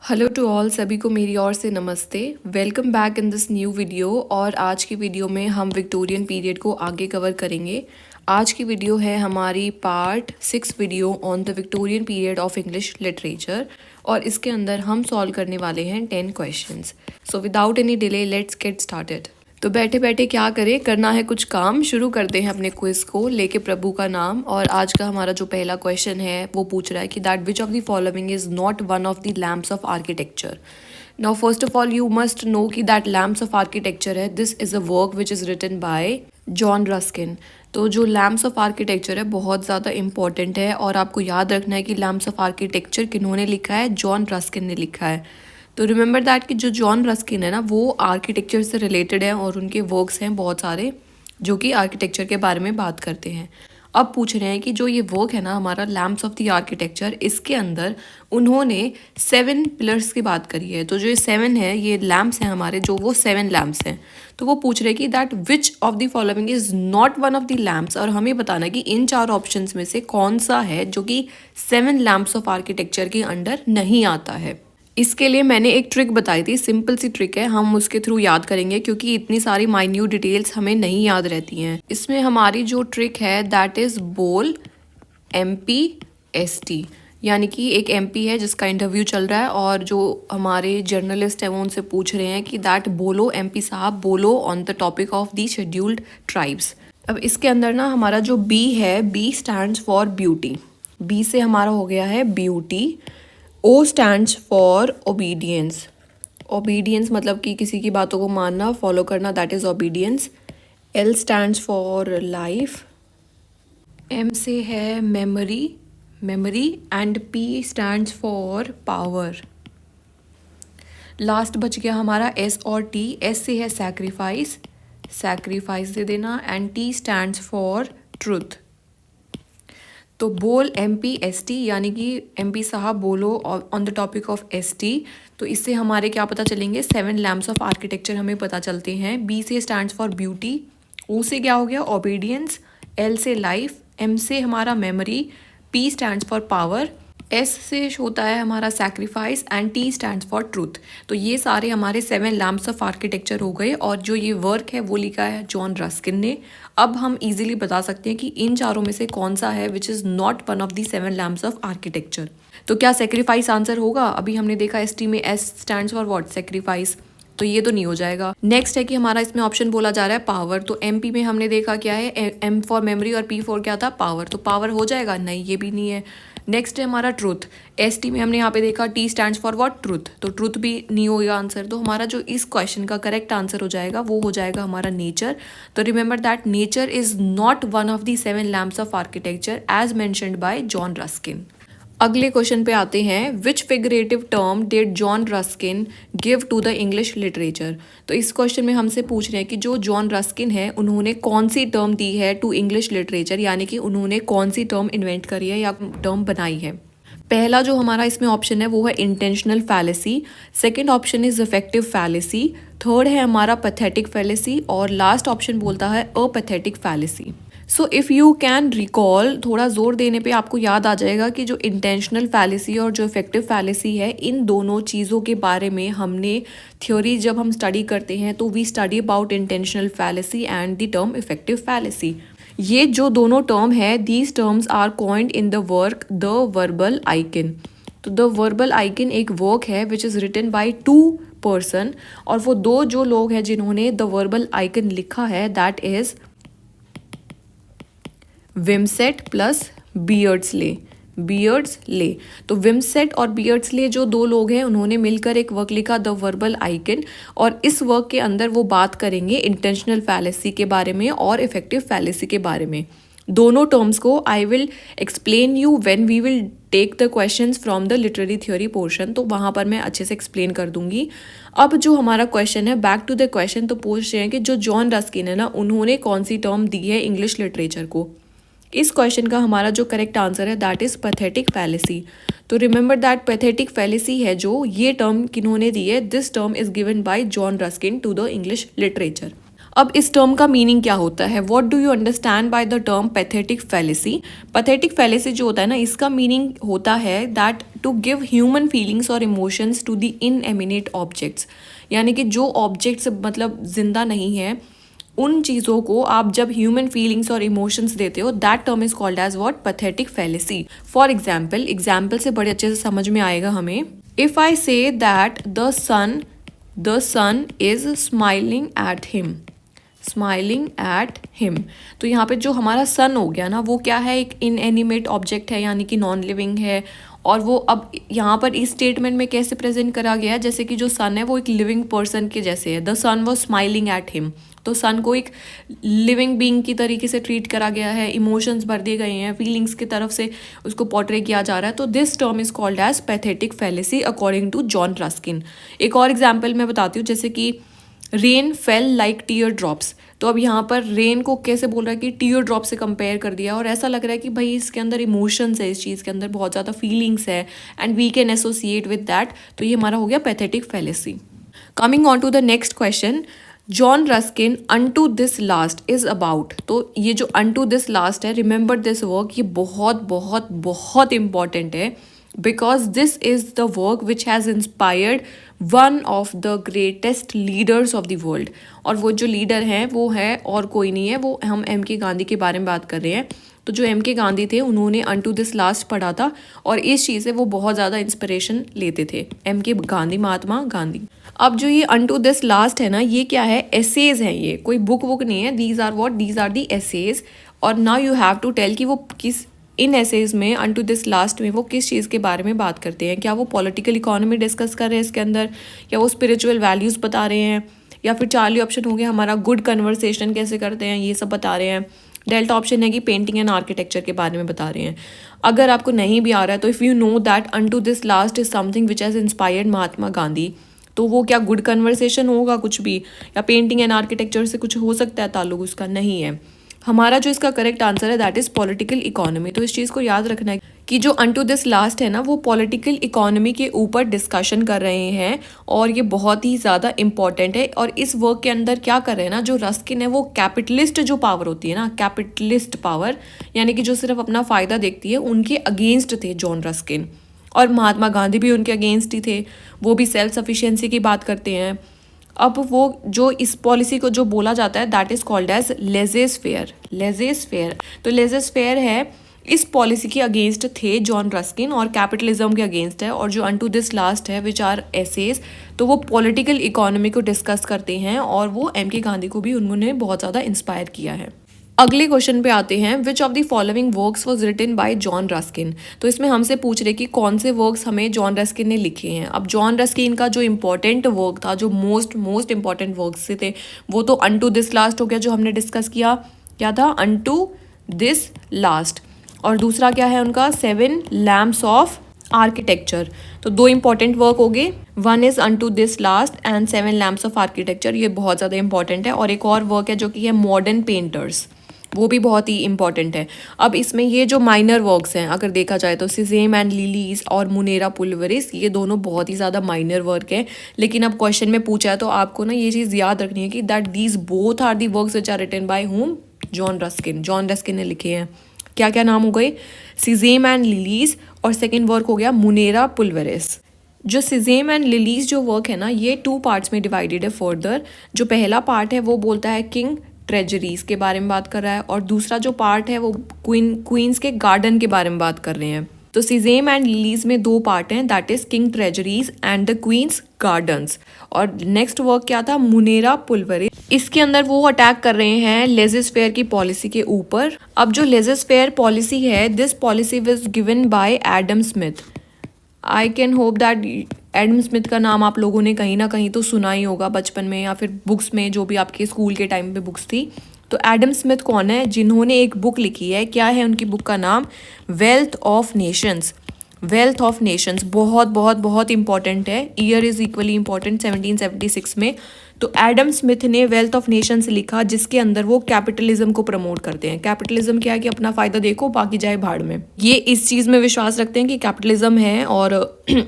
Hello to all, सभी को मेरी ओर से नमस्ते। Welcome back in this new video. और आज की वीडियो में हम विक्टोरियन पीरियड को आगे कवर करेंगे। आज की वीडियो है हमारी part 6 video on the Victorian period of English literature, और इसके अंदर हम सॉल्व करने वाले हैं 10 questions. So without any delay let's get started. तो बैठे बैठे क्या करें, करना है कुछ काम। शुरू करते हैं अपने क्विज को लेके प्रभु का नाम। और आज का हमारा जो पहला क्वेश्चन है वो पूछ रहा है कि that which of the following is not one of the lamps of architecture. Now first of all you must know कि दैट लैम्प्स ऑफ आर्किटेक्चर है, this is a work which is written by John Ruskin. तो जो lamps of architecture है बहुत ज़्यादा important है, और आपको याद रखना है कि लैम्प्स ऑफ आर्किटेक्चर किन्होंने लिखा है, जॉन रस्किन ने लिखा है। तो रिमेंबर दैट कि जो जॉन रस्किन है ना वो आर्किटेक्चर से रिलेटेड है, और उनके वर्क्स हैं बहुत सारे जो कि आर्किटेक्चर के बारे में बात करते हैं। अब पूछ रहे हैं कि जो ये वर्क है ना हमारा लैम्प्स ऑफ द आर्किटेक्चर, इसके अंदर उन्होंने 7 पिलर्स की बात करी है। तो जो ये 7 है, ये लैम्प्स हैं हमारे, जो वो 7 लैम्प्स हैं। तो वो पूछ रहे हैं कि that which of the following is not one of the lamps, और हमें बताना कि इन 4 ऑप्शंस में से कौन सा है जो कि 7 लैम्प्स ऑफ आर्किटेक्चर के अंडर नहीं आता है। इसके लिए मैंने एक ट्रिक बताई थी, सिंपल सी ट्रिक है, हम उसके थ्रू याद करेंगे क्योंकि इतनी सारी माइन्यूट डिटेल्स हमें नहीं याद रहती हैं। इसमें हमारी जो ट्रिक है दैट इज़ बोल MPST, यानी कि एक MP है जिसका इंटरव्यू चल रहा है, और जो हमारे जर्नलिस्ट हैं वो उनसे पूछ रहे हैं कि दैट बोलो MP साहब, बोलो on the topic of the scheduled tribes. अब इसके अंदर ना हमारा जो B है, B stands for beauty. B से हमारा हो गया है beauty. O stands for obedience। obedience मतलब कि किसी की बातों को मानना, फॉलो करना, that is obedience। L stands for life। M से है memory and P stands for power। Last बच गया हमारा S और T। S से है sacrifice दे देना, and T stands for truth। तो बोल MPST, यानी कि MP साहब बोलो on the topic of ST। तो इससे हमारे क्या पता चलेंगे, 7 लैम्प्स ऑफ आर्किटेक्चर हमें पता चलते हैं। B से स्टैंड्स फॉर ब्यूटी, O से क्या हो गया ओबीडियंस, L से लाइफ, M से हमारा memory, P stands for power, S से होता है हमारा sacrifice, and T stands for truth. तो ये सारे हमारे 7 लैम्प्स ऑफ आर्किटेक्चर हो गए, और जो ये वर्क है वो लिखा है जॉन रस्किन ने। अब हम इजीली बता सकते हैं कि इन चारों में से कौन सा है which is not one of the 7 lamps of architecture. तो क्या सेक्रीफाइस आंसर होगा? अभी हमने देखा ST में S stands for what, sacrifice, तो ये तो नहीं हो जाएगा। नेक्स्ट है कि हमारा इसमें ऑप्शन बोला जा रहा है पावर। तो MP में हमने देखा क्या है, M फॉर मेमोरी और P फॉर क्या था, पावर। तो पावर हो जाएगा? नहीं, ये भी नहीं है। नेक्स्ट है हमारा ट्रूथ। ST में हमने यहाँ पे देखा T stands for what, truth, तो ट्रूथ भी नहीं होगा आंसर। तो हमारा जो इस क्वेश्चन का करेक्ट आंसर हो जाएगा वो हो जाएगा हमारा नेचर। तो remember that nature is not one of the 7 lamps of architecture as mentioned by John Ruskin. अगले क्वेश्चन पे आते हैं, which figurative term did John Ruskin give to the English literature. तो इस क्वेश्चन में हमसे पूछ रहे हैं कि जो जॉन रस्किन है उन्होंने कौन सी टर्म दी है टू इंग्लिश लिटरेचर, यानी कि उन्होंने कौन सी टर्म इन्वेंट करी है या टर्म बनाई है। पहला जो हमारा इसमें ऑप्शन है वो है intentional fallacy, second option is effective fallacy, third है हमारा पैथेटिक फैलेसी, और लास्ट ऑप्शन बोलता है apathetic fallacy. So if you can recall, थोड़ा जोर देने पे आपको याद आ जाएगा कि जो इंटेंशनल फैलेसी और जो इफेक्टिव फैलेसी है, इन दोनों चीज़ों के बारे में हमने थ्योरी जब हम स्टडी करते हैं तो we study about intentional fallacy and the term affective fallacy. ये जो दोनों टर्म है, these terms are coined in the work the verbal icon. तो द वर्बल आइकन एक वर्क है which is written by 2 person, और वो 2 जो लोग हैं जिन्होंने द वर्बल आइकन लिखा है दैट इज़ विमसेट प्लस बियर्ड्सले। तो विमसेट और बियर्ड्सले जो 2 लोग हैं उन्होंने मिलकर एक वर्क लिखा द वर्बल आइकन, और इस वर्क के अंदर वो बात करेंगे इंटेंशनल फैलेसी के बारे में और इफेक्टिव फैलेसी के बारे में। दोनों टर्म्स को I will explain you when we will take the questions from the literary theory portion, तो वहाँ पर मैं अच्छे से एक्सप्लेन कर दूंगी। अब जो हमारा क्वेश्चन है, बैक टू द क्वेश्चन, तो पूछ रहे हैं कि जो जॉन रस्किन है ना उन्होंने कौन सी टर्म दी है इंग्लिश लिटरेचर को। इस क्वेश्चन का हमारा जो करेक्ट आंसर है दैट इज़ पैथेटिक फैलेसी। तो रिमेंबर दैट पैथेटिक फैलेसी है जो ये टर्म किन्होंने दी है, this term is given by John Ruskin to the English literature. अब इस टर्म का मीनिंग क्या होता है, what do you understand by the term pathetic fallacy. Pathetic fallacy जो होता है ना, इसका मीनिंग होता है that to give human feelings और इमोशंस टू द इनएमिनेट ऑब्जेक्ट्स, यानी कि जो ऑब्जेक्ट्स मतलब जिंदा नहीं है उन चीज़ों को आप जब ह्यूमन फीलिंग्स और इमोशंस देते हो, that term is called as what, pathetic fallacy. For example से बड़े अच्छे से समझ में आएगा हमें। If I say that the sun is smiling at him, तो यहाँ पे जो हमारा सन हो गया ना, वो क्या है, एक इनएनिमेट ऑब्जेक्ट है, यानी कि नॉन लिविंग है। और वो अब यहाँ पर इस स्टेटमेंट में कैसे प्रेजेंट करा गया है, जैसे कि जो सन है वो एक लिविंग पर्सन के जैसे है। The sun was smiling at him, तो सन को एक लिविंग बीइंग की तरीके से ट्रीट करा गया है, इमोशंस भर दिए गए हैं, फीलिंग्स की तरफ से उसको पोर्ट्रे किया जा रहा है। तो this term is called as pathetic fallacy according to John Ruskin. एक और एग्जाम्पल मैं बताती हूँ, जैसे कि rain fell like teardrops, तो अब यहाँ पर रेन को कैसे बोल रहा है कि टीयर ड्रॉप से कंपेयर कर दिया, और ऐसा लग रहा है कि भाई इसके अंदर इमोशंस है, इस चीज़ के अंदर बहुत ज़्यादा फीलिंग्स है and we can associate with that. तो ये हमारा हो गया pathetic fallacy. Coming on to the next question, John Ruskin unto this last is about. तो ये जो अनटू दिस लास्ट है, रिमेंबर दिस वर्क, ये बहुत बहुत बहुत इंपॉर्टेंट है, because this is the work which has inspired one of the greatest leaders of the world. और वो जो लीडर हैं वो है और कोई नहीं है, वो हम एम के गांधी के बारे में बात कर रहे हैं। तो जो एम के गांधी थे उन्होंने अनटू दिस लास्ट पढ़ा था और इस चीज़ से वो बहुत ज़्यादा इंस्पिरेशन लेते थे, एम के गांधी, महात्मा गांधी। अब जो ये अनटू दिस लास्ट है ना, ये क्या है, एसेज हैं, ये कोई बुक नहीं है, these are what, these are the essays. और now you have to tell कि वो किस, इन एसेज में अनटू दिस लास्ट में वो किस चीज़ के बारे में बात करते हैं। क्या वो पॉलिटिकल इकोनॉमी डिस्कस कर रहे हैं इसके अंदर, या वो स्पिरिचुअल वैल्यूज़ बता रहे हैं, या फिर चार्ली ऑप्शन हो गया हमारा गुड कन्वर्सेशन कैसे करते हैं, ये सब बता रहे हैं। डेल्टा ऑप्शन है कि पेंटिंग एंड आर्किटेक्चर के बारे में बता रहे हैं। अगर आपको नहीं भी आ रहा है तो if you know that unto this last is something which has inspired Mahatma Gandhi, तो वो क्या गुड कन्वर्सेशन होगा कुछ भी, या पेंटिंग एंड आर्किटेक्चर से कुछ हो सकता है ताल्लुक, उसका नहीं है। हमारा जो इसका करेक्ट आंसर है दैट इज पॉलिटिकल इकोनॉमी। तो इस चीज़ को याद रखना है कि जो अनटू दिस लास्ट है ना, वो पॉलिटिकल इकोनॉमी के ऊपर डिस्कशन कर रहे हैं और ये बहुत ही ज़्यादा इंपॉर्टेंट है। और इस वर्क के अंदर क्या कर रहे हैं ना, जो रस्किन है वो कैपिटलिस्ट जो पावर होती है ना, कैपिटलिस्ट पावर, यानी कि जो सिर्फ अपना फ़ायदा देखती है, उनके अगेंस्ट थे जॉन रस्किन। और महात्मा गांधी भी उनके अगेंस्ट ही थे, वो भी सेल्फ सफिशिएंसी की बात करते हैं। अब वो जो इस पॉलिसी को जो बोला जाता है that is called as laissez faire. तो लेजेस फेयर है, इस पॉलिसी के अगेंस्ट थे जॉन रस्किन और कैपिटलिज्म के अगेंस्ट है। और जो अनटू दिस लास्ट है विच आर एसेज, तो वो पॉलिटिकल इकोनॉमी को डिस्कस करते हैं और वो एम के गांधी को भी उन्होंने बहुत ज़्यादा इंस्पायर किया है। अगले क्वेश्चन पे आते हैं, which of the following works was written by John Ruskin. तो इसमें हमसे पूछ रहे कि कौन से वर्क्स हमें जॉन रस्किन ने लिखे हैं। अब जॉन रस्किन का जो इंपॉर्टेंट वर्क था, जो मोस्ट इंपॉर्टेंट वर्क से थे, वो तो अनटू दिस लास्ट हो गया जो हमने डिस्कस किया। क्या था, अनटू दिस लास्ट। और दूसरा क्या है उनका, 7 लैम्प्स ऑफ आर्किटेक्चर। तो 2 इंपॉर्टेंट वर्क हो गए, one is unto this last and 7 lamps of architecture, ये बहुत ज़्यादा इंपॉर्टेंट है। और एक और वर्क है जो कि है मॉडर्न पेंटर्स, वो भी बहुत ही इंपॉर्टेंट है। अब इसमें ये जो माइनर वर्क्स हैं अगर देखा जाए तो सिजेम एंड लिलीज और मुनेरा पुलवरिस, ये दोनों बहुत ही ज़्यादा माइनर वर्क है। लेकिन अब क्वेश्चन में पूछा है तो आपको ना ये चीज़ याद रखनी है कि that these both are the works which are written by whom, John Ruskin ने लिखे हैं। क्या क्या नाम हो गए, सिजेम एंड लिलीज, और सेकेंड वर्क हो गया मुनेरा पुलवरिस। जो सिजेम एंड लिलीज जो वर्क है ना, ये 2 पार्ट्स में डिवाइडेड है फर्दर। जो पहला पार्ट है वो बोलता है किंग ट्रेजरीज के बारे में बात कर रहा है, और दूसरा जो पार्ट है वो क्वींस के गार्डन के बारे में बात कर रहे हैं। तो सिजेम एंड लिलीज में 2 पार्ट हैं, that is king treasuries and the queen's gardens. और नेक्स्ट वर्क क्या था, मुनेरा पुलवरिस। इसके अंदर वो अटैक कर रहे हैं लेजेस फेयर की पॉलिसी के ऊपर। अब जो लेजेस फेयर पॉलिसी है, this policy was given by Adam Smith. I can hope that Adam Smith का नाम आप लोगों ने कहीं ना कहीं तो सुना ही होगा बचपन में या फिर बुक्स में, जो भी आपके स्कूल के टाइम पे बुक्स थी। तो एडम स्मिथ कौन है, जिन्होंने एक बुक लिखी है, क्या है उनकी बुक का नाम, wealth of Nations. Wealth of Nations बहुत बहुत बहुत इंपॉर्टेंट है, ईयर इज इक्वली इंपॉर्टेंट, 1776 में तो एडम स्मिथ ने वेल्थ ऑफ नेशंस लिखा, जिसके अंदर वो कैपिटलिज्म को प्रमोट करते हैं। कैपिटलिज्म क्या है कि अपना फायदा देखो बाकी जाए भाड़ में। ये इस चीज़ में विश्वास रखते हैं कि कैपिटलिज्म है और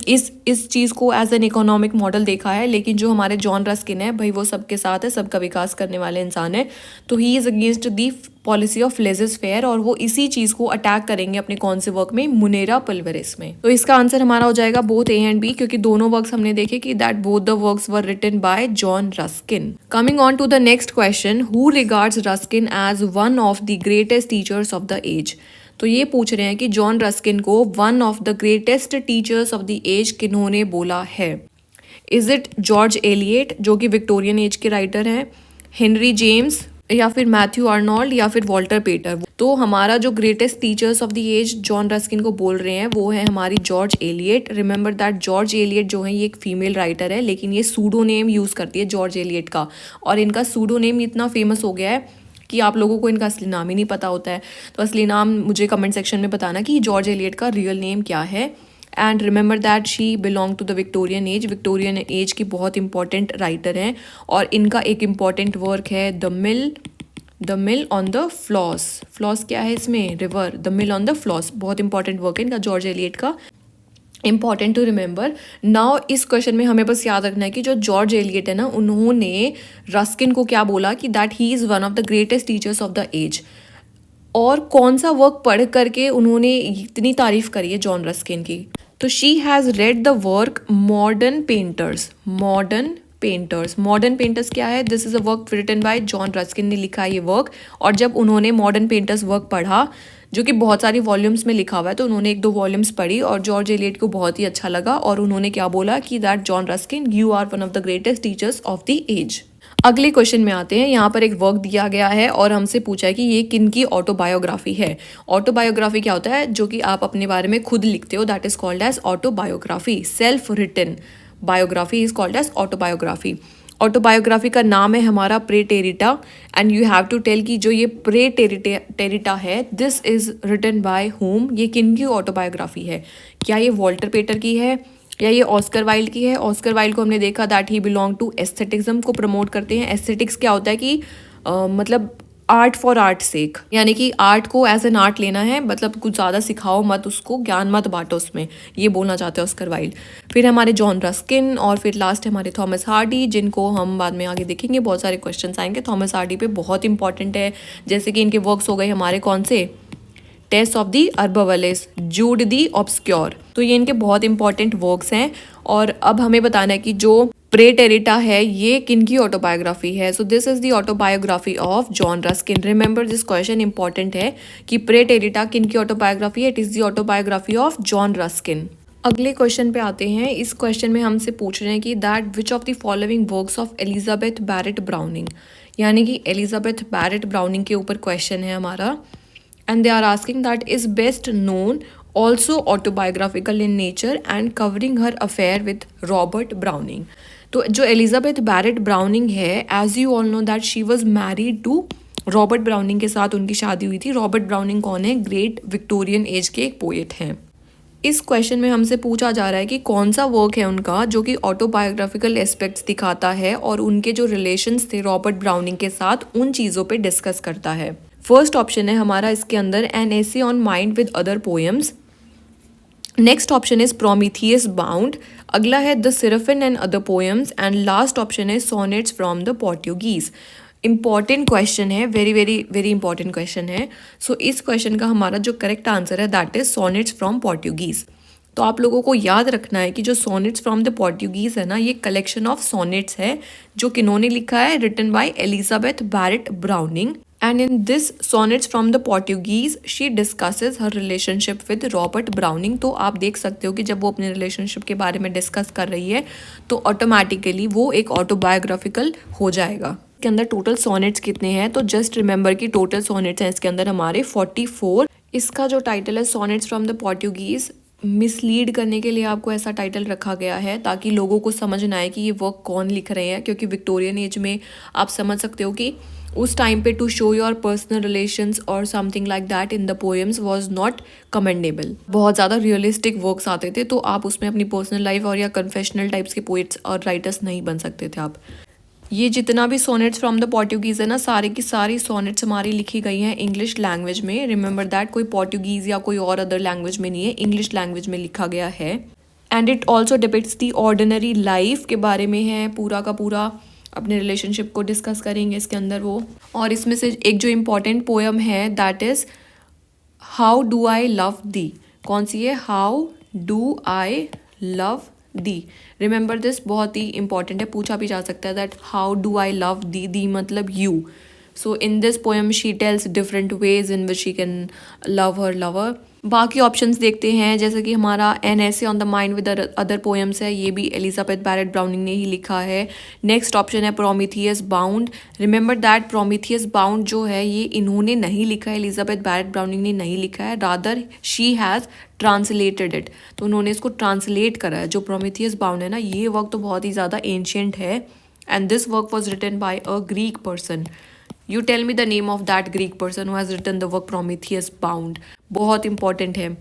इस चीज़ को एज एन इकोनॉमिक मॉडल देखा है। लेकिन जो हमारे जॉन रस्किन है भाई, वो सबके साथ है, सबका विकास करने वाले इंसान है। तो he is against the policy of laissez fair, और वो इसी चीज़ को अटैक करेंगे अपने कौन से वर्क में, मुनेरा पल्वरिस में। तो इसका आंसर हमारा हो जाएगा बोथ ए एंड बी, क्योंकि दोनों वर्क्स हमने देखे कि that both the works were written by John Ruskin. Coming on to the next question, who regards Ruskin as one of the greatest teachers of the age. तो ये पूछ रहे हैं कि जॉन रस्किन को one of the greatest teachers of the age किन्होंने बोला है। इज इट जॉर्ज एलियट, जो कि विक्टोरियन एज के राइटर हैं, हेनरी जेम्स, या फिर मैथ्यू आर्नोल्ड, या फिर वॉल्टर पेटर। तो हमारा जो greatest teachers of the age John Ruskin को बोल रहे हैं वो है हमारी George Eliot. Remember that George Eliot जो है ये एक फीमेल राइटर है, लेकिन ये सूडो नेम यूज़ करती है जॉर्ज एलियट का, और इनका सूडो नेम इतना फेमस हो गया है कि आप लोगों को इनका असली नाम ही नहीं पता होता है। तो असली नाम मुझे कमेंट सेक्शन में बताना कि जॉर्ज एलियट का रियल नेम क्या है। And remember that she belong to the Victorian age. Victorian age की बहुत इंपॉर्टेंट राइटर हैं, और इनका एक इम्पॉर्टेंट वर्क है the mill on the Floss. Floss क्या है इसमें, river. The mill on the Floss बहुत इंपॉर्टेंट वर्क है इनका, जॉर्ज एलियट का। Important to remember. नाउ इस क्वेश्चन में हमें बस याद रखना है कि जो जॉर्ज एलियट है ना, उन्होंने रस्किन को क्या बोला कि that he is one of the greatest teachers of the age, और कौन सा वर्क पढ़ करके उन्होंने इतनी तारीफ करी है जॉन रस्किन की। तो she has read the work modern painters. Modern painters क्या है, this is a work written by John Ruskin ने लिखा है ये वर्क। और जब उन्होंने मॉडर्न पेंटर्स वर्क पढ़ा, जो कि बहुत सारी वॉल्यूम्स में लिखा हुआ है, तो उन्होंने 1-2 वॉल्यूम्स पढ़ी और जॉर्ज एलियट को बहुत ही अच्छा लगा, और उन्होंने क्या बोला कि that John Ruskin you are one of the greatest teachers of the age. अगले क्वेश्चन में आते हैं। यहाँ पर एक वर्क दिया गया है और हमसे पूछा है कि ये किन की ऑटोबायोग्राफी है। ऑटोबायोग्राफी क्या होता है, जो कि आप अपने बारे में खुद लिखते हो, that is called as autobiography. Self written biography is called as autobiography. Autobiography का नाम है हमारा Praeterita, and you have to tell कि जो ये प्रेटेरिटा है, this is written by whom. ये किन की ऑटोबायोग्राफी है, क्या ये वॉल्टर पेटर की है या ये ऑस्कर वाइल्ड की है। ऑस्कर वाइल्ड को हमने देखा दैट ही बिलोंग टू एस्थेटिज्म को प्रमोट करते हैं। एस्थेटिक्स क्या होता है कि मतलब आर्ट फॉर आर्ट सेक, यानी कि आर्ट को एज एन आर्ट लेना है, मतलब कुछ ज़्यादा सिखाओ मत उसको, ज्ञान मत बांटो उसमें, ये बोलना चाहते हैं ऑस्कर वाइल्ड। फिर हमारे जॉन रस्किन, और फिर लास्ट हमारे थॉमस हार्डी, जिनको हम बाद में आगे देखेंगे। बहुत सारे क्वेश्चंस आएंगे थॉमस हार्डी पे, बहुत इंपॉर्टेंट है। जैसे कि इनके वर्क्स हो गए हमारे कौन से, Tess of the Urbervilles, Jude the Obscure. तो ये इनके बहुत इंपॉर्टेंट वर्क्स हैं। और अब हमें बताना है कि जो प्रेटेरिटा है ये किन की ऑटोबायोग्राफी है। So this is the autobiography of John Ruskin. Remember this question important है कि प्रेटेरिटा किन की ऑटोबायोग्राफी है, it is the autobiography of John Ruskin. अगले क्वेश्चन पे आते हैं। इस क्वेश्चन में हमसे पूछ रहे हैं कि that which of the following works of Elizabeth Barrett Browning, यानी कि एलिजाबेथ बैरेट ब्राउनिंग के ऊपर क्वेश्चन है हमारा। And they are asking that is best known also autobiographical in nature and covering her affair with Robert Browning। तो जो Elizabeth Barrett Browning है, as you all know that she was married to Robert Browning के साथ उनकी शादी हुई थी। Robert browning कौन है, ग्रेट विक्टोरियन एज के एक पोएट हैं। इस क्वेश्चन में हमसे पूछा जा रहा है कि कौन सा वर्क है उनका जो कि ऑटोबायोग्राफिकल एस्पेक्ट्स दिखाता है और उनके जो रिलेशंस थे रॉबर्ट ब्राउनिंग के साथ उन चीज़ों पे डिस्कस करता है। फर्स्ट ऑप्शन है हमारा इसके अंदर an essay on mind with other poems. Next option is Prometheus Bound. अगला है the Seraphim and other poems, and last option है sonnets from the Portuguese. Important question है, very very very important question है। So इस question का हमारा जो correct answer है that is sonnets from Portuguese. तो आप लोगों को याद रखना है कि जो सोनेट्स फ्रॉम द पोर्टुगीज है ना, ये कलेक्शन ऑफ सोनेट्स है जो किन्होंने लिखा है, written by Elizabeth Barrett Browning. And in this sonnets from the Portuguese, she discusses her relationship with Robert Browning। तो आप देख सकते हो कि जब वो अपने रिलेशनशिप के बारे में डिस्कस कर रही है तो ऑटोमेटिकली वो एक ऑटोबायोग्राफिकल हो जाएगा। इसके अंदर टोटल सोनेट्स कितने हैं, तो जस्ट रिमेंबर कि टोटल सोनेट्स हैं इसके अंदर हमारे 44। इसका जो टाइटल है sonnets from the Portuguese, mislead करने के लिए आपको ऐसा टाइटल रखा गया है ताकि लोगों को समझ ना आए कि ये वर्क कौन लिख रहे हैं, क्योंकि विक्टोरियन एज में आप समझ सकते हो कि उस टाइम पे to show your personal relations और something like that in the poems was not commendable. बहुत ज़्यादा रियलिस्टिक वर्क्स आते थे, तो आप उसमें अपनी पर्सनल लाइफ और या कन्फेशनल टाइप्स के पोएट्स और राइटर्स नहीं बन सकते थे आप। ये जितना भी सोनेट्स फ्रॉम द पोर्टुगीज़ है ना, सारी की सारी सोनेट्स हमारी लिखी गई हैं इंग्लिश लैंग्वेज में। रिमेंबर दैट, कोई पोर्टुगीज़ या कोई और अदर लैंग्वेज में नहीं है, इंग्लिश लैंग्वेज में लिखा गया है। And it also depicts the ordinary life के बारे में है, पूरा का पूरा अपने रिलेशनशिप को डिस्कस करेंगे इसके अंदर वो। और इसमें से एक जो इम्पॉर्टेंट पोएम है that is how do I love thee. कौन सी है? How do I love thee. Remember this, बहुत ही इंपॉर्टेंट है, पूछा भी जा सकता है that how do I love thee, thee मतलब you. So in this poem she tells different ways in which she can love her lover. बाकी ऑप्शंस देखते हैं, जैसे कि हमारा an essay on the mind with other poems है, ये भी एलिजाबेथ बैरेट ब्राउनिंग ने ही लिखा है। नेक्स्ट ऑप्शन है Prometheus bound. Remember that Prometheus bound जो है ये इन्होंने नहीं लिखा है, एलिजाबेथ बैरेट ब्राउनिंग ने नहीं लिखा है, rather she has translated it. तो उन्होंने इसको ट्रांसलेट करा है। जो प्रोमीथियस बाउंड है ना, ये वर्क तो बहुत ही ज़्यादा एंशियंट है and this work was written by a Greek person. You tell me the name of that Greek person who has written the work Prometheus Bound. बहुत इंपॉर्टेंट है।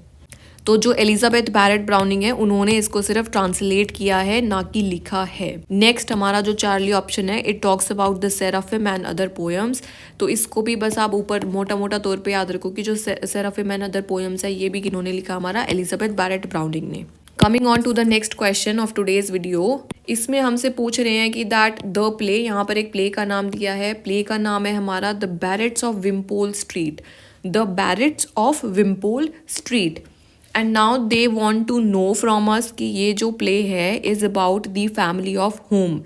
तो जो एलिजाबेथ बैरेट ब्राउनिंग है उन्होंने इसको सिर्फ ट्रांसलेट किया है, ना कि लिखा है। नेक्स्ट हमारा जो चार्ली ऑप्शन है, it talks about the seraphim and other poems. तो इसको भी बस आप ऊपर मोटा मोटा तौर पे याद रखो कि जो सेराफिम एंड अदर पोएम्स है ये भी किन्होंने लिखा, हमारा एलिजाबेथ बैरेट ब्राउनिंग ने। Coming on to the next question of today's video, इसमें हमसे पूछ रहे हैं कि दैट द प्ले, यहाँ पर एक प्ले का नाम दिया है, प्ले का नाम है हमारा the Barretts of Wimpole Street. The Barretts of Wimpole Street. And now they want to know from us कि ये जो प्ले है is about the family of whom,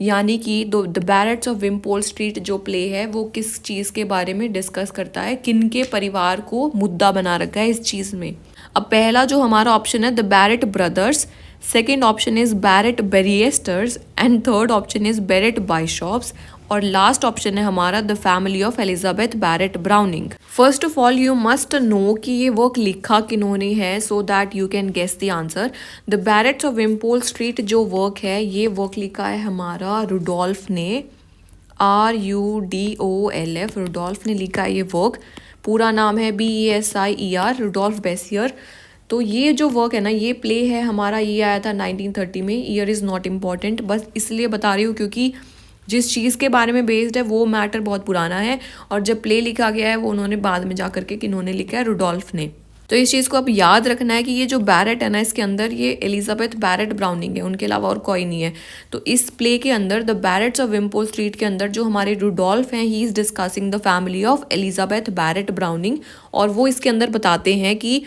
यानी कि the Barretts of Wimpole Street जो प्ले है वो किस चीज़ के बारे में डिस्कस करता है, किन के परिवार को मुद्दा बना रखा है इस चीज़ में। अब पहला जो हमारा ऑप्शन है the Barrett brothers, second option is Barrett barristers and third option is Barrett bishops और लास्ट ऑप्शन है हमारा the family of Elizabeth Barrett Browning. First of all you must know कि ये वर्क लिखा किन्होंने है, so that you can guess the answer. The Barretts of Wimpole Street जो work है ये वर्क लिखा है हमारा रुडोल्फ ने, RUDOLF, रुडोल्फ ने लिखा है ये वर्क। पूरा नाम है BESIER, रुडोल्फ बेसियर। तो ये जो वर्क है ना, ये प्ले है हमारा, ये आया था 1930 में। ईयर इज़ नॉट इम्पॉर्टेंट, बस इसलिए बता रही हूँ क्योंकि जिस चीज़ के बारे में बेस्ड है वो मैटर बहुत पुराना है और जब प्ले लिखा गया है वो उन्होंने बाद में जा करके किन्होंने लिखा है, रुडोल्फ ने। तो इस चीज़ को अब याद रखना है कि ये जो बैरेट है ना, इसके अंदर ये एलिजाबेथ बैरेट ब्राउनिंग है, उनके अलावा और कोई नहीं है। तो इस प्ले के अंदर the Barretts of Wimpole Street के अंदर जो हमारे रुडोल्फ हैं, he is discussing the family of Elizabeth Barrett Browning. और वो इसके अंदर बताते हैं कि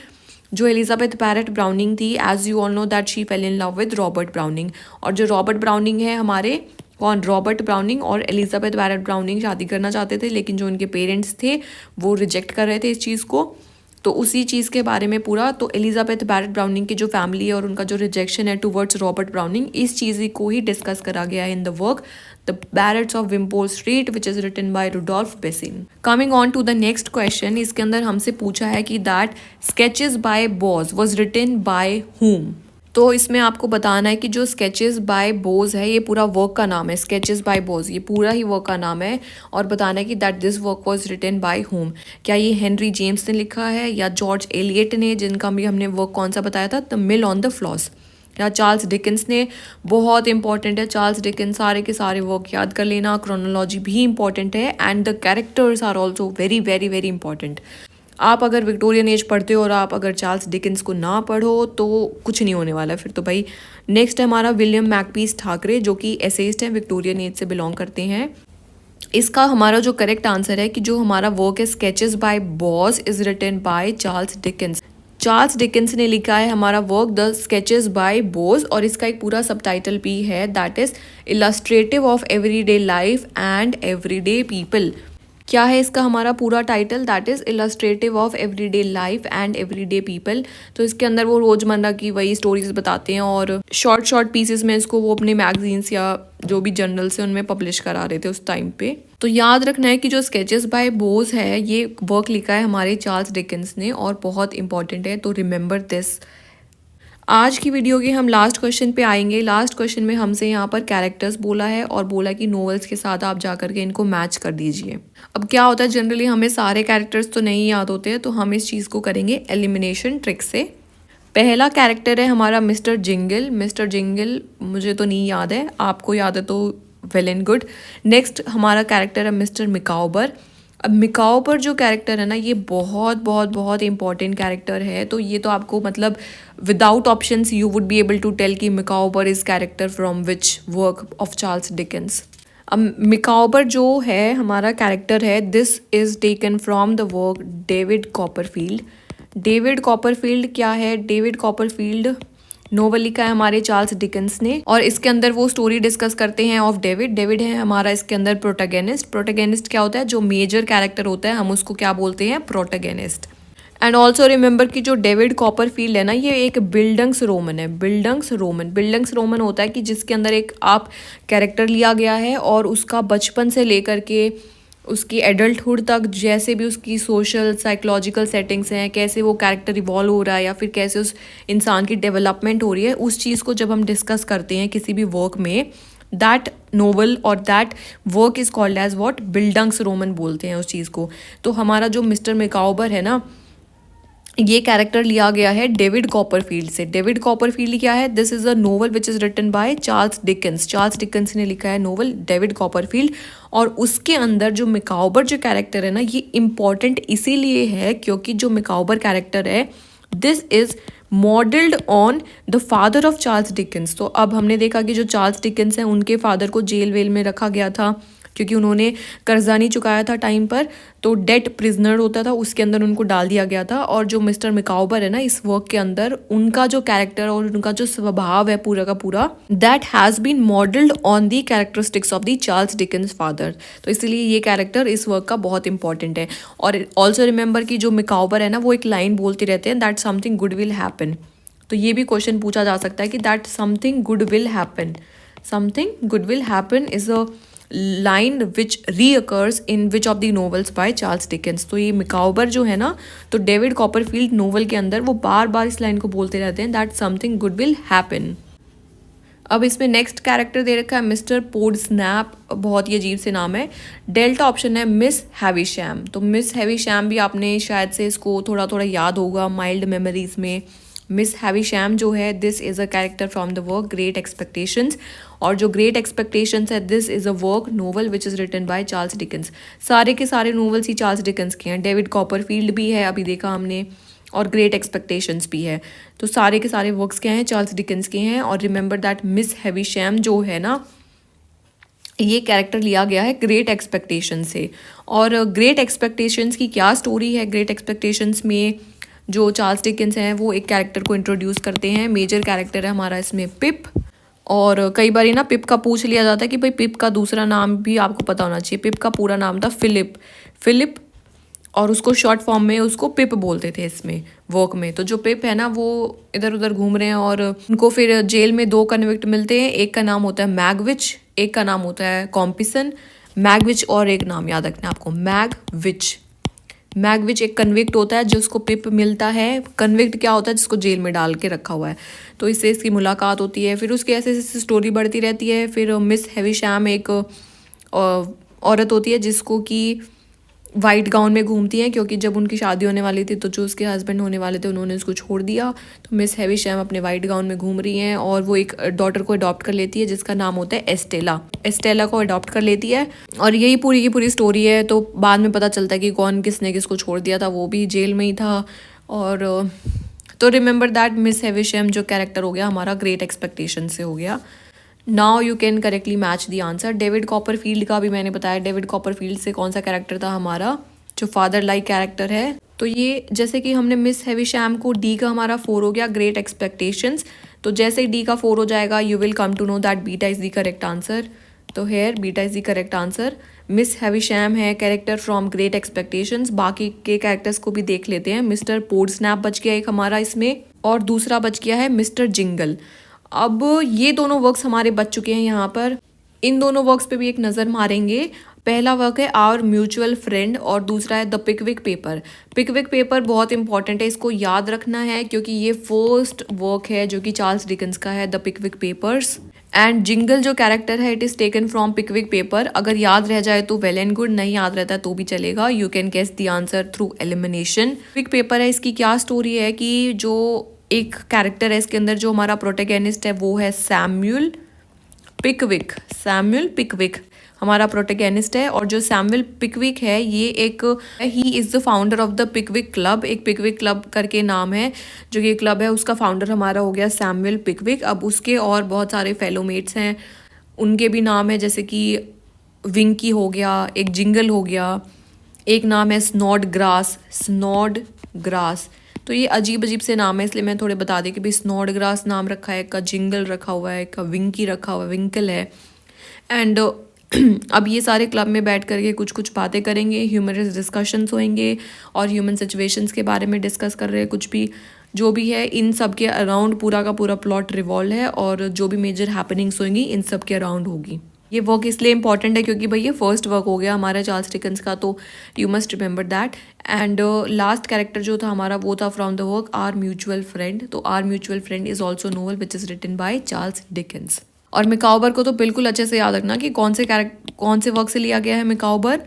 जो एलिजाबेथ बैरेट ब्राउनिंग थी, as you all know that she fell in love with Robert Browning. और जो रॉबर्ट ब्राउनिंग है हमारे, कौन? रॉबर्ट ब्राउनिंग और एलिजाबेथ बैरेट ब्राउनिंग शादी करना चाहते थे, लेकिन जो उनके पेरेंट्स थे वो रिजेक्ट कर रहे थे इस चीज़ को। तो उसी चीज़ के बारे में पूरा, तो एलिजाबेथ बैरेट ब्राउनिंग की जो फैमिली है और उनका जो रिजेक्शन है टुवर्ड्स रॉबर्ट ब्राउनिंग, इस चीज़ को ही डिस्कस करा गया है in the work the Barretts of Wimpole Street which is written by Rudolf Besier. Coming on to the next question, इसके अंदर हमसे पूछा है कि that sketches by Boz was written by whom. तो इसमें आपको बताना है कि जो स्केचेस बाय बोज है ये पूरा वर्क का नाम है, स्केचेस बाय बोज ये पूरा ही वर्क का नाम है। और बताना है कि that this work was written by whom. क्या ये हेनरी जेम्स ने लिखा है या जॉर्ज एलियट ने, जिनका भी हमने वर्क कौन सा बताया था, the mill on the floss, या चार्ल्स डिकेंस ने। बहुत इंपॉर्टेंट है चार्ल्स डिकेंस, सारे के सारे वर्क याद कर लेना। क्रोनोलॉजी भी इंपॉर्टेंट है and the characters are also very very very important. आप अगर विक्टोरियन एज पढ़ते हो और आप अगर चार्ल्स डिकेंस को ना पढ़ो तो कुछ नहीं होने वाला है फिर तो भाई। नेक्स्ट है हमारा विलियम मैकपीस ठाकरे, जो कि एसेइस्ट हैं, विक्टोरियन एज से बिलोंग करते हैं। इसका हमारा जो करेक्ट आंसर है कि जो हमारा वर्क है sketches by Boz is written by Charles Dickens. Charles Dickens ने लिखा है हमारा work the sketches by Boz, और इसका एक पूरा सबटाइटल भी है that is illustrative of everyday life and everyday people. क्या है इसका हमारा पूरा title? That is illustrative of everyday life and everyday people. तो इसके अंदर वो रोज़मर्रा की वही स्टोरीज बताते हैं और शॉर्ट शॉर्ट पीसेस में इसको वो अपने मैगजीन्स या जो भी जर्नल्स हैं उनमें पब्लिश करा रहे थे उस टाइम पे। तो याद रखना है कि जो स्केचेस बाय बोज है ये वर्क लिखा है हमारे चार्ल्स डिकेंस ने और बहुत इंपॉर्टेंट है, तो रिमेंबर दिस। आज की वीडियो के हम लास्ट क्वेश्चन पे आएंगे। लास्ट क्वेश्चन में हमसे यहाँ पर कैरेक्टर्स बोला है और बोला कि नोवेल्स के साथ आप जा करके इनको मैच कर दीजिए। अब क्या होता है, जनरली हमें सारे कैरेक्टर्स तो नहीं याद होते हैं, तो हम इस चीज़ को करेंगे एलिमिनेशन ट्रिक से। पहला कैरेक्टर है हमारा मिस्टर जिंगल। मिस्टर जिंगल मुझे तो नहीं याद है, आपको याद है तो वेल एंड गुड। नेक्स्ट हमारा कैरेक्टर है मिस्टर मिकाउबर। अब मिकाउबर जो कैरेक्टर है ना, ये बहुत बहुत बहुत इंपॉर्टेंट कैरेक्टर है। तो ये तो आपको मतलब without options you would be able to tell कि Micawber is character from which work of Charles Dickens. अब मिकाउबर जो है हमारा कैरेक्टर है, this is taken from the work David Copperfield. David Copperfield क्या है? डेविड कॉपरफील्ड नोवेल लिखा है हमारे चार्ल्स डिकेंस ने, और इसके अंदर वो स्टोरी डिस्कस करते हैं ऑफ डेविड। डेविड है हमारा इसके अंदर प्रोटैगनिस्ट। प्रोटैगनिस्ट क्या होता है? जो मेजर कैरेक्टर होता है हम उसको क्या बोलते हैं? प्रोटैगनिस्ट। एंड ऑल्सो रिमेंबर कि जो डेविड कॉपरफील्ड है ना, ये एक बिल्डंग्स रोमन है। बिल्डंग्स रोमन, बिल्डंग्स रोमन होता है कि जिसके अंदर एक आप कैरेक्टर लिया गया है और उसका बचपन से लेकर के उसकी एडल्टहुड तक जैसे भी उसकी सोशल साइकोलॉजिकल सेटिंग्स हैं, कैसे वो कैरेक्टर इवॉल्व हो रहा है या फिर कैसे उस इंसान की डेवलपमेंट हो रही है, उस चीज़ को जब हम डिस्कस करते हैं किसी भी वर्क में, दैट नोवेल और that work is called as what? Bildungsroman बोलते हैं उस चीज़ को। तो हमारा जो मिस्टर मिकाउबर है ना, ये कैरेक्टर लिया गया है डेविड कॉपरफील्ड से। डेविड कॉपरफील्ड क्या है? This is a novel which is written by Charles Dickens. Charles Dickens ने लिखा है नोवेल डेविड कॉपरफील्ड, और उसके अंदर जो मिकाउबर जो कैरेक्टर है ना, ये इंपॉर्टेंट इसीलिए है क्योंकि जो मिकाउबर कैरेक्टर है, this is modelled on the father of Charles Dickens. तो अब हमने देखा कि जो चार्ल्स डिकेंस हैं उनके फादर को जेल वेल में रखा गया था क्योंकि उन्होंने कर्जा नहीं चुकाया था टाइम पर, तो डेट प्रिजनर होता था, उसके अंदर उनको डाल दिया गया था। और जो मिस्टर मिकाउबर है ना, इस वर्क के अंदर उनका जो कैरेक्टर और उनका जो स्वभाव है पूरा का पूरा, that has been modelled on the characteristics of the Charles Dickens father. तो इसलिए ये कैरेक्टर इस वर्क का बहुत इंपॉर्टेंट है। और ऑल्सो रिमेंबर कि जो मिकाउबर है ना, वो एक लाइन बोलते रहते हैं, that something good will happen. तो ये भी क्वेश्चन पूछा जा सकता है कि that something good will happen, something good will happen is a line which recurs in which of the novels by Charles Dickens. तो ये मिकाउबर जो है ना, तो डेविड कॉपरफील्ड नोवेल के अंदर वो बार बार इस लाइन को बोलते रहते हैं, that something good will happen. अब इसमें नेक्स्ट कैरेक्टर दे रखा है मिस्टर पोडस्नैप। बहुत ही अजीब से नाम है। डेल्टा ऑप्शन है मिस हैविशैम। तो मिस हैविशैम भी आपने शायद से इसको थोड़ा थोड़ा याद होगा माइल्ड मेमोरीज में। मिस हैविशैम जो है, this is a character from the work Great Expectations. और जो ग्रेट एक्सपेक्टेशंस है, this is a work novel which is written by Charles Dickens. सारे के सारे नोवेल्स ही चार्ल्स डिकेंस के हैं। डेविड कॉपरफील्ड भी है, अभी देखा हमने, और ग्रेट एक्सपेक्टेशंस भी है। तो सारे के सारे वर्क्स क्या हैं? चार्ल्स डिकेंस के हैं। और रिमेंबर दैट मिस हैविशैम जो है ना, ये कैरेक्टर लिया गया है ग्रेट एक्सपेक्टेशंस से। और ग्रेट एक्सपेक्टेशंस की क्या स्टोरी है? ग्रेट एक्सपेक्टेशंस में जो चार्ल्स डिकेंस हैं वो एक कैरेक्टर को इंट्रोड्यूस करते हैं। मेजर कैरेक्टर है हमारा इसमें पिप। और कई बार ना पिप का पूछ लिया जाता है कि भाई पिप का दूसरा नाम भी आपको पता होना चाहिए। पिप का पूरा नाम था फिलिप, और उसको शॉर्ट फॉर्म में उसको पिप बोलते थे इसमें वर्क में। तो जो पिप है ना, वो इधर उधर घूम रहे हैं और उनको फिर जेल में दो कन्विक्ट मिलते हैं। एक का नाम होता है मैगविच, एक का नाम होता है कॉम्पिसन। मैगविच और एक नाम याद रखना आपको, मैगविच। मैगविच एक कन्विक्ट होता है जिसको पिप मिलता है। कन्विक्ट क्या होता है? जिसको जेल में डाल के रखा हुआ है। तो इससे इसकी मुलाकात होती है, फिर उसकी ऐसे ऐसे स्टोरी बढ़ती रहती है। फिर मिस हैविशैम एक औरत होती है जिसको कि वाइट गाउन में घूमती हैं, क्योंकि जब उनकी शादी होने वाली थी तो जो उसके हस्बैंड होने वाले थे उन्होंने उसको छोड़ दिया। तो मिस हैविशैम अपने वाइट गाउन में घूम रही हैं और वो एक डॉटर को अडॉप्ट कर लेती है जिसका नाम होता है एस्टेला। एस्टेला को अडॉप्ट कर लेती है और यही पूरी की पूरी स्टोरी है। तो बाद में पता चलता है कि कौन किसने किसको छोड़ दिया था, वो भी जेल में ही था। और तो रिमेंबर दैट मिस हैविशैम जो कैरेक्टर हो गया हमारा ग्रेट एक्सपेक्टेशन से हो गया। Now you can correctly match the answer. David Copperfield का भी मैंने बताया, डेविड कॉपरफील्ड से कौन सा कैरेक्टर था हमारा, जो फादर लाइक कैरेक्टर है। तो ये जैसे कि हमने मिस हैविशैम को डी का हमारा 4 हो गया, ग्रेट एक्सपेक्टेशंस। तो जैसे डी का 4 हो जाएगा, you will come to know that beta is the correct answer. तो here beta is the correct answer. Miss Havisham है कैरेक्टर फ्रॉम ग्रेट एक्सपेक्टेशंस। बाकी के कैरेक्टर्स को भी देख लेते हैं। मिस्टर पोडस्नैप बच गया एक हमारा इसमें, और दूसरा बच गया है मिस्टर जिंगल। अब ये दोनों वर्क्स हमारे बच चुके हैं यहाँ पर। इन दोनों वर्क्स पे भी एक नज़र मारेंगे। पहला वर्क है आवर म्यूचुअल फ्रेंड और दूसरा है द पिकविक पेपर। पिकविक पेपर बहुत इंपॉर्टेंट है, इसको याद रखना है क्योंकि ये फर्स्ट वर्क है जो कि चार्ल्स डिकेंस का है, the Pickwick Papers. And Jingle जो कैरेक्टर है, it is taken from Pickwick paper. अगर याद रह जाए तो वेल एंड गुड, नहीं याद रहता तो भी चलेगा। You can guess the answer through elimination. Pickwick paper है, इसकी क्या स्टोरी है कि जो एक कैरेक्टर है इसके अंदर, जो हमारा प्रोटैगनिस्ट है वो है सैम्यूल। पिकविक, सैमुअल पिकविक हमारा प्रोटेगनिस्ट है। और जो सैमुअल पिकविक है ये एक ही is the founder of the Pickwick club, एक पिकविक क्लब करके नाम है जो ये क्लब है, उसका फाउंडर हमारा हो गया सैमुअल पिकविक। अब उसके और बहुत सारे फेलोमेट्स हैं, उनके भी नाम है, जैसे कि विंकी हो गया, एक जिंगल हो गया, एक नाम है स्नॉड ग्रास, स्नॉड ग्रास। तो ये अजीब अजीब से नाम है, इसलिए मैं थोड़े बता दें कि भाई स्नॉड ग्रास नाम रखा है, एक का जिंगल रखा हुआ है, एक का विंकी रखा हुआ है, विंकल है। एंड अब ये सारे क्लब में बैठ करके कुछ कुछ बातें करेंगे, ह्यूमरस डिस्कशंस होंगे और ह्यूमन सिचुएशंस के बारे में डिस्कस कर रहे हैं, कुछ भी जो भी है इन सब के अराउंड पूरा का पूरा प्लॉट रिवॉल्व है, और जो भी मेजर हैपनिंग्स होंगी इन सब के अराउंड होगी। ये वर्क इसलिए इंपॉर्टेंट है क्योंकि भाई ये फर्स्ट वर्क हो गया हमारा चार्ल्स डिकेंस का, तो you must remember that. And last character जो था हमारा वो था from the work our mutual friend. तो our mutual friend is also novel which is written by Charles Dickens. और मिकाउबर को तो बिल्कुल अच्छे से याद रखना कि कौन से वर्क से लिया गया है Micawber,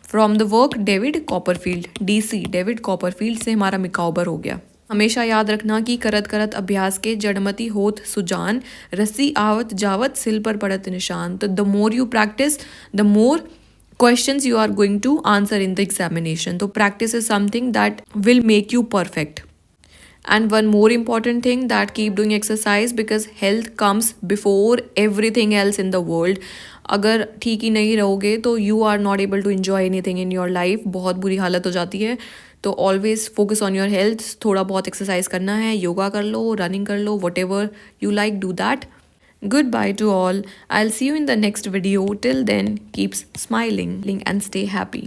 from the work David Copperfield, DC David Copperfield से हमारा मिकाउबर हो गया। हमेशा याद रखना कि करत करत अभ्यास के जड़मती होत सुजान, रस्सी आवत जावत सिल पर पड़त निशान। तो the more you practice the more questions you are going to answer in the examination. So practice is something that will make you perfect. And one more important thing, that keep doing exercise because health comes before everything else in the world. अगर ठीक ही नहीं रहोगे तो you are not able to enjoy anything in your life, बहुत बुरी हालत हो जाती है। तो always focus on your health, थोड़ा बहुत एक्सरसाइज करना है, योगा कर लो, रनिंग कर लो, whatever you like do that. Goodbye to all. I'll see you in the next video. Till then, keep smiling and stay happy.